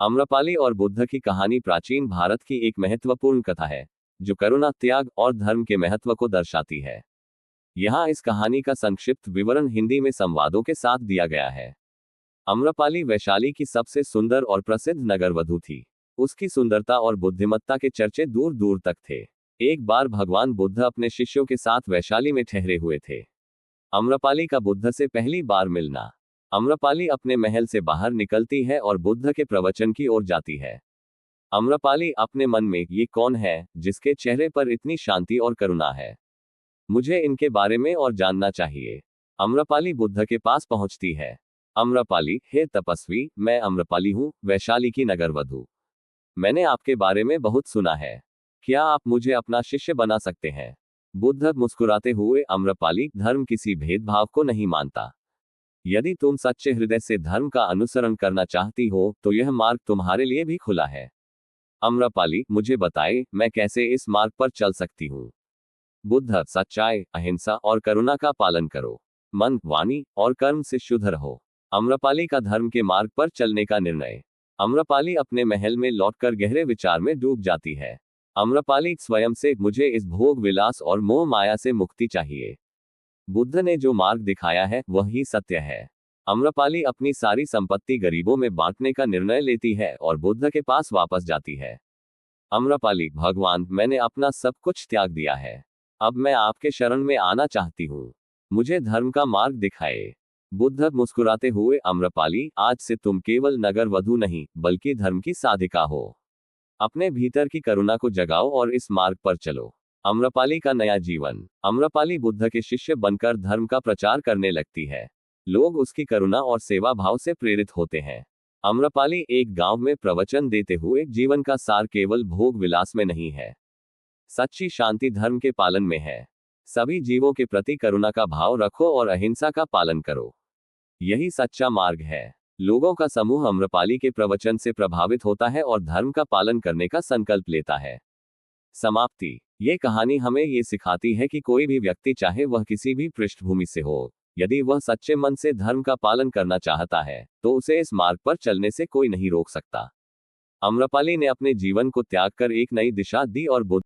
आम्रपाली और बुद्ध की कहानी प्राचीन भारत की एक महत्वपूर्ण कथा है, जो करुणा, त्याग और धर्म के महत्व को दर्शाती है। यहाँ इस कहानी का संक्षिप्त विवरण हिंदी में संवादों के साथ दिया गया है। आम्रपाली वैशाली की सबसे सुंदर और प्रसिद्ध नगरवधु थी। उसकी सुंदरता और बुद्धिमत्ता के चर्चे दूर दूर तक थे। एक बार भगवान बुद्ध अपने शिष्यों के साथ वैशाली में ठहरे हुए थे। आम्रपाली का बुद्ध से पहली बार मिलना। आम्रपाली अपने महल से बाहर निकलती है और बुद्ध के प्रवचन की ओर जाती है। आम्रपाली अपने मन में, ये कौन है जिसके चेहरे पर इतनी शांति और करुणा है? मुझे इनके बारे में और जानना चाहिए। आम्रपाली बुद्ध के पास पहुंचती है। आम्रपाली, हे तपस्वी, मैं आम्रपाली हूँ, वैशाली की नगरवधु। मैंने आपके बारे में बहुत सुना है। क्या आप मुझे अपना शिष्य बना सकते हैं? बुद्ध मुस्कुराते हुए, आम्रपाली, धर्म किसी भेदभाव को नहीं मानता। यदि तुम सच्चे हृदय से धर्म का अनुसरण करना चाहती हो तो यह मार्ग तुम्हारे लिए भी खुला है। आम्रपाली, मुझे बताएं, मैं कैसे इस मार्ग पर चल सकती हूँ? बुद्ध, सच्चाई, अहिंसा और करुणा का पालन करो। मन, वाणी और कर्म से शुद्ध रहो। आम्रपाली का धर्म के मार्ग पर चलने का निर्णय। आम्रपाली अपने महल में लौटकर गहरे विचार में डूब जाती है। आम्रपाली स्वयं से, मुझे इस भोग विलास और मोह माया से मुक्ति चाहिए। बुद्ध ने जो मार्ग दिखाया है वही सत्य है। आम्रपाली अपनी सारी संपत्ति गरीबों में बांटने का निर्णय लेती है और बुद्ध के पास वापस जाती है। आम्रपाली, भगवान, मैंने अपना सब कुछ त्याग दिया है। अब मैं आपके शरण में आना चाहती हूँ। मुझे धर्म का मार्ग दिखाए। बुद्ध मुस्कुराते हुए, आम्रपाली, आज से तुम केवल नगर वधु नहीं बल्कि धर्म की साधिका हो। अपने भीतर की करुणा को जगाओ और इस मार्ग पर चलो। आम्रपाली का नया जीवन। आम्रपाली बुद्ध के शिष्य बनकर धर्म का प्रचार करने लगती है। लोग उसकी करुणा और सेवा भाव से प्रेरित होते हैं। आम्रपाली एक गांव में प्रवचन देते हुए, जीवन का सार केवल भोग विलास में नहीं है। सच्ची शांति धर्म के पालन में है। सभी जीवों के प्रति करुणा का भाव रखो और अहिंसा का पालन करो। यही सच्चा मार्ग है। लोगों का समूह आम्रपाली के प्रवचन से प्रभावित होता है और धर्म का पालन करने का संकल्प लेता है। समाप्ति। ये कहानी हमें ये सिखाती है कि कोई भी व्यक्ति, चाहे वह किसी भी पृष्ठभूमि से हो, यदि वह सच्चे मन से धर्म का पालन करना चाहता है तो उसे इस मार्ग पर चलने से कोई नहीं रोक सकता। आम्रपाली ने अपने जीवन को त्याग कर एक नई दिशा दी और बुद्ध